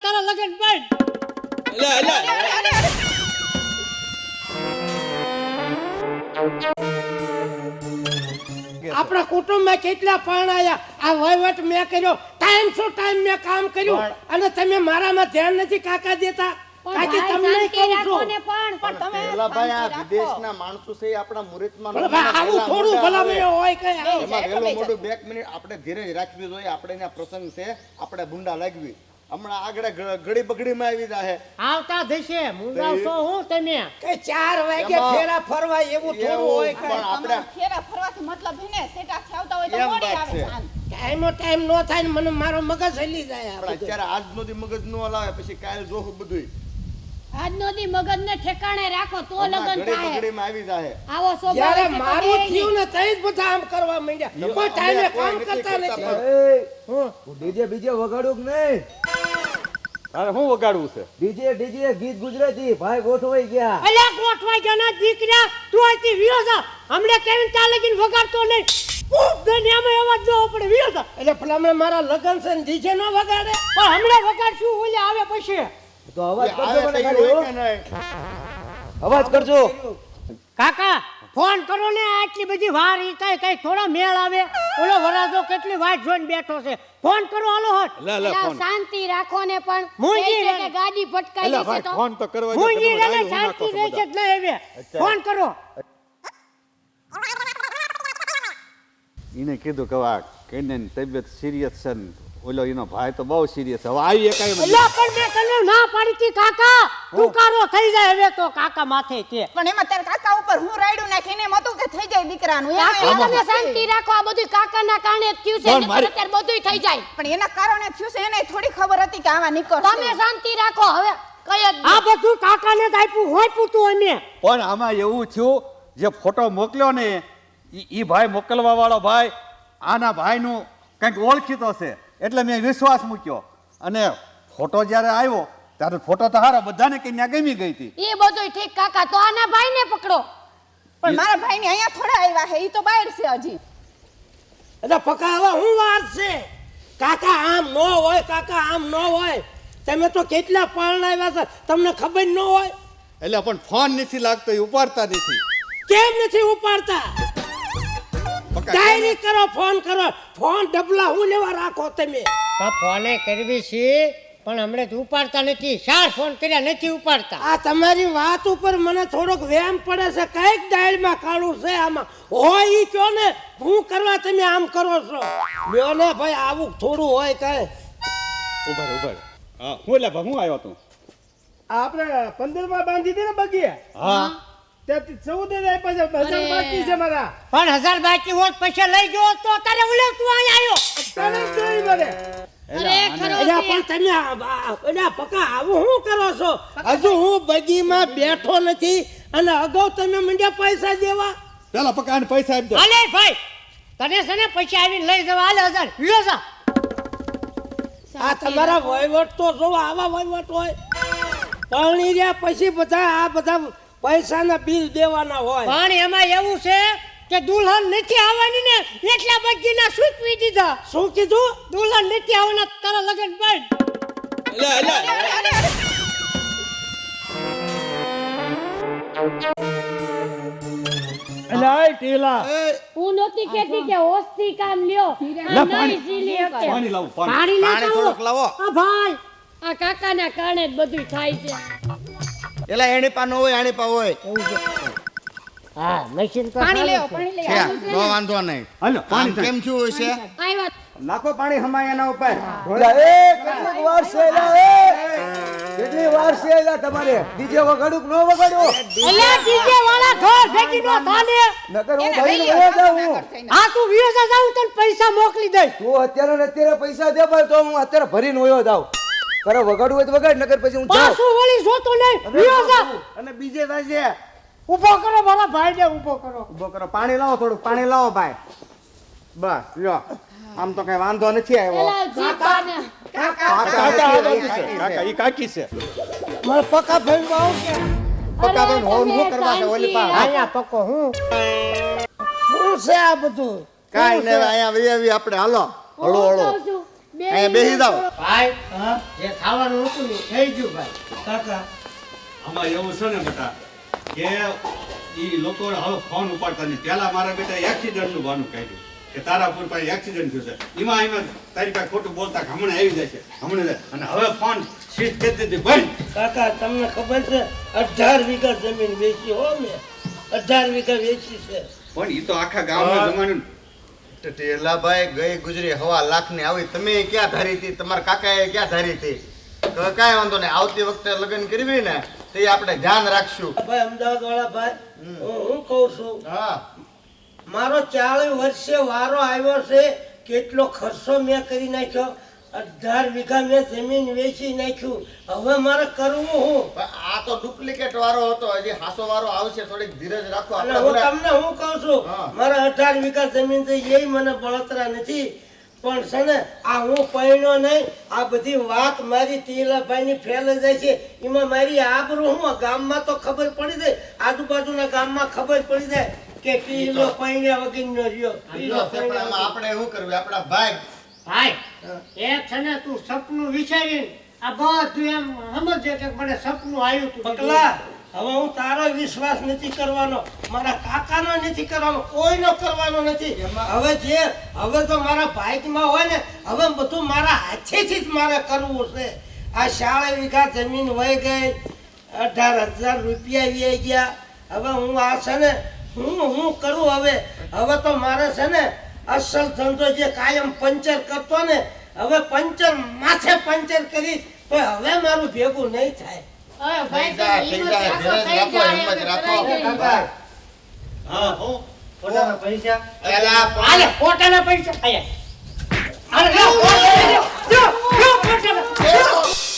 તારા લગન બંધ. આપણા કુટુંબમાં કેટલા પરણાયા આ વહીવટ મેં કર્યો ટાઈમ ટુ ટાઈમ મેં કામ કર્યું અને તમે મારામાં ધ્યાન નથી કાકા દેતા કાકી તમને કહું છું પણ તમે પેલા ભાઈ આ વિદેશના માણસો છે આપણા મુહૂર્તમાં આવું થોડું ભલામણ હોય કઈ એમાં વેલો મોડું 2 મિનિટ આપણે ધીરે રાખવી જોઈએ આપણે ત્યાં પ્રસંગ છે આપણે બુંડા લાગવી હમણાં આગળ ઘડી બગડીમાં આવી જાહે આવતા થશે મુંગાવશો હું તમે કે 4 વાગે ફેરા ફરવા એવું થોડું હોય કઈ પણ આપણે ફેરા ફરવાથી મતલબ હે ને સેટા આવતા હોય તો મોડી આવે જાન ટાઈમ નો થાય ને મને મારો મગજ હલી જાય પણ અત્યારે આજ નો દી મગજ નો હલાવે પછી કાલ જોહું બધુંય આજનો દી મગજને ઠેકાણે રાખો તો લગન ઘડી થાય બગડીમાં આવી જાહે આવો જ્યારે સ્વભાવ મારું થયું ને તઈ જ બધા આમ કરવા માંડ્યા કોઈ ટાઈમે કામ કરતા નથી હું ડીજે બીજે વગાડું કે નહીં? અરે હું વગાડવું છે ડીજે ગીત ગુજરાતી ભાઈ ગોઠવાઈ ગયા. અલ્યા ગોઠવાઈ જના દીકરા તું અહીંથી વિયો જા હમણે કેવીન તા લગીન વગાડતો નહીં દુનિયામાં અવાજ ન પડે વિયો જા એટલે ભલામણ મારા લગન છે ને ડીજે નો વગાડે પણ હમણે વગાડશું ઓલે આવે પછી તો અવાજ કરજો મને હોય ખાલી, કે નહીં અવાજ કરજો. કાકા ફોન કરો ને આટલી બધી વાર ઈ કઈ થોડા મેળ આવે ઓલો વરાજો કેટલી વાટ જોઈને બેઠો છે ફોન કરો હાલો હટ શાંતિ રાખો ને પણ મુંજી કહે છે કે ગાડી ભટકાઈ છે તો ફોન તો કરવા હું ઈ રને શાંતિ રહે છે જ નહીં હવે ફોન કરો એને કીધું કે આ કન્યાની તબિયત સિરિયસ છે ને ઓલો એનો ભાઈ તો બહુ સિરિયસ હવે આવી એકાઈ અલ્યા પણ મેં તને ના પાડી હતી કાકા તુકારો થઈ જાય હવે તો કાકા માથે છે પણ એમાં તાર કાકા ઉપર હું રાયડું નાખીને એમ હતું કે થઈ જાય દીકરાનું તમે શાંતિ રાખો આ બધું કાકાના કારણે થયું છે અત્યારે બધું થઈ જાય પણ એના કારણે થયું છે એને થોડી ખબર હતી કે આવા નીકળશે તમે શાંતિ રાખો હવે કઈ આ બધું કાકાને જ આપ્યું હોય પૂતું અમે પણ આમાં એવું થયું જે ફોટો મોકલ્યો ને ઈ ભાઈ મોકલવા વાળો ભાઈ આના ભાઈનું કંઈક ઓળખીતો છે એટલે મેં વિશ્વાસ મૂક્યો અને ફોટો જ્યારે આવ્યો ત્યારે ફોટો તો હારા બધાને કન્યા ગમી ગઈ હતી એ બધું ઠીક કાકા તો આના ભાઈને પકડો પણ મારા ભાઈને અહીંયા થોડા આવ્યા છે ઈ તો બહાર છે હજી એટલે પકાવા હું વાત છે કાકા આમ નો હોય કાકા આમ નો હોય તમે તો કેટલા પરણાવ્યા છે તમને ખબર ન હોય એટલે પણ ફોન નથી લાગતો એ ઉપાડતા નથી કેમ નથી ઉપાડતા ડાયરી કરો ફોન ડબલા હું લેવા રાખો તમે ફોને કરવી છે પણ હમણે તો ઉપાડતા નથી 4 ફોન કર્યા નથી ઉપાડતા આ તમારી વાત ઉપર મને થોડોક વેમ પડે છે કઈક ડાયરીમાં કાળું છે આમાં હોય ઈ કયો ને હું કરવા તમે આમ કરો છો લ્યો ને ભાઈ આવું થોડું હોય કઈ ઉભાર હા હું એટલે હું આવ્યો તું આપણે 15 માં બાંધી દે ને બગીએ હા તે 14 પછી બાકી છે મારા પણ 1000 બાકી હોત પછી લઈ ગયો તો તારે ઓલે તું અહીં આવ્યો તને જોઈ મને અલ્યા પણ તમે અલ્યા પકા આવું શું કરો છો હજુ હું બગીમાં બેઠો નથી અને અગાઉ તમે મંડ્યા પૈસા દેવા પેલા પકાને પૈસા આપી દે હાલે ભાઈ તને છે ને પછી આવીને લઈ જવા હાલે 1000 લ્યો જા આ તમારા વહીવટ તો જો આવા વહીવટ હોય પાણી રહ્યા પછી બધા પૈસાના બિલ દેવાના હોય પણ એમાં એવું છે કે દુલ્હન નથી આવવાની ને એટલા બગીના સૂકવી દીધા શું કીધું દુલ્હન નથી આવવાના તારા લગન બંધ અલ્યા ટીલા હું નહોતી કહેતી કે હોશથી કામ લ્યો આ નહીં ઝીલી હકે પાણી લાવું પાણી પાણી થોડોક લાવો આ ભાઈ આ કાકાના કારણે જ બધું થાય છે એલા એની પા નો હોય આની પા હોય હા મશીન તો પાણી ચાલુ લેવો છે. પાણી છે લેવો નો વાંધો નહીં હાલો આમ પાણી કેમ છું હોય છે આવ્યા નાખો પાણી હમાય એના ઉપર કેટલી વાર છે કેટલી વાર છે તમારે ડીજે વગાડું કે ન વગાડો અલ્યા ડીજે વાળા ઘર ભેગી નો થાને નકર હું એને ભાઈ લઈ વયો લ્યો, જાઉં આ તું વિયસા જાઉં તને પૈસા મોકલી દઈ તું અત્યારે ને અત્યારે પૈસા દે ભાઈ તો હું અત્યારે ભરીને વયો જાઉં તારે વગાડવું હોય તો વગાડ નકર પછી હું જાઉં પાછું વળી જોતો નહીં વિયસા અને બીજે થશે ઊભો કરો મારા ભાઈને ઊભો કરો ઉભો કરો પાણી લાવો થોડું પાણી લાવો ભાઈ બસ લ્યો આમ તો કઈ વાંધો નથી આવ્યો પેલા જીપાને કાકા ઈ કાકી છે મારે પકા ભાઈ આવું કે પક્કા ભાઈ હોન શું કરવા છે ઓલી પા આયા પકો હું શું છે આ બધું કાઈ ને અહીંયા વી આપણે હાલો હળો હળો અહીંયા બેસી જાઓ ભાઈ હા જે ખાવાનું હતું ને એ થઈ ગયું ભાઈ. કાકા આમાં એવું છે ને બેટા કે ઈ લોકો હવે ફોન ઉપાડતા નહીં. પહેલા મારા બેટા એક્સિડન્ટનું બહાનું કાઢ્યું કે તારાપુર પાસે એક્સિડન્ટ થયું છે. એમાં તારી પાસે ખોટું બોલતા કે હમણાં આવી જાય છે હમણાં જાય. અને હવે ફોન સીટ કરી દીધી બંધ. કાકા તમને ખબર છે 18 વીઘા જમીન વેચી હો મેં 18 વીઘા વેચી છે પણ ઈ તો આખા ગામના જમાનું ટેલાભાઈ ગઈ ગુજરી 1.5 લાખની આવી તમે ક્યાં ધારી હતી તમારા કાકાએ ક્યાં ધારી હતી કાંઈ વાંધો નહીં આવતી વખતે લગ્ન કરવી ને તે આપણે ધ્યાન રાખશું ભાઈ અમદાવાદ વાળા ભાઈ હું કહું છું હા મારો 40 વર્ષે વારો આવ્યો છે કેટલો ખર્ચો મેં કરી નાખ્યો 18 વીઘા મેં જમીન વેચી નાખ્યું હવે મારે કરવું હું પણ આ તો ડુપ્લિકેટ વારો હતો હજી હાસો વારો આવશે થોડીક ધીરજ રાખો અને આપણે હું બધા- તમને હું કહું છું હા. મારા 18 વીઘા જમીન છે એ મને બળતરા નથી પણ છે ને આ હું પૈણો નહીં આ બધી વાત મારી ટીલાભાઈની ફેલાઈ જાય છે એમાં મારી આબરૂ હું ગામમાં તો ખબર પડી જાય આજુબાજુના ગામમાં ખબર પડી જાય કે ટીલો પૈણ્યા વગરનો રહ્યો ટીલો પૈણ્યા આમાં આપણે શું કરવું આપણા ભાઈ ભાઈ એક છે ને તું સપનું વિચારીને આ બધું એમ સમજે કે મને સપનું આવ્યું તું પકલા હવે હું તારો વિશ્વાસ નથી કરવાનો મારા કાકાનો નથી કરવાનો કોઈનો કરવાનો નથી હવે તો મારા ભાઈમાં હોય ને હવે બધું મારા હાથેથી જ મારે કરવું છે આ 40 વીઘા જમીન વહી ગઈ 18,000 રૂપિયા વહી ગયા હવે હું આ છે ને હું કરું હવે તો મારે છે ને અસલ ધંધો જે કાયમ પંચર કરતો ને હવે પંચર માથે પંચર કરી તો હવે મારું ભેગું નહીં થાય અરે ભાઈ થઈ જાય, ધીરજ રાખો, હિંમત રાખો. હા હું પોતાના પૈસા એલા આલે પોતાના પૈસા આયા. આલે લ્યો, લ્યો, લ્યો, લ્યો, પોતાના.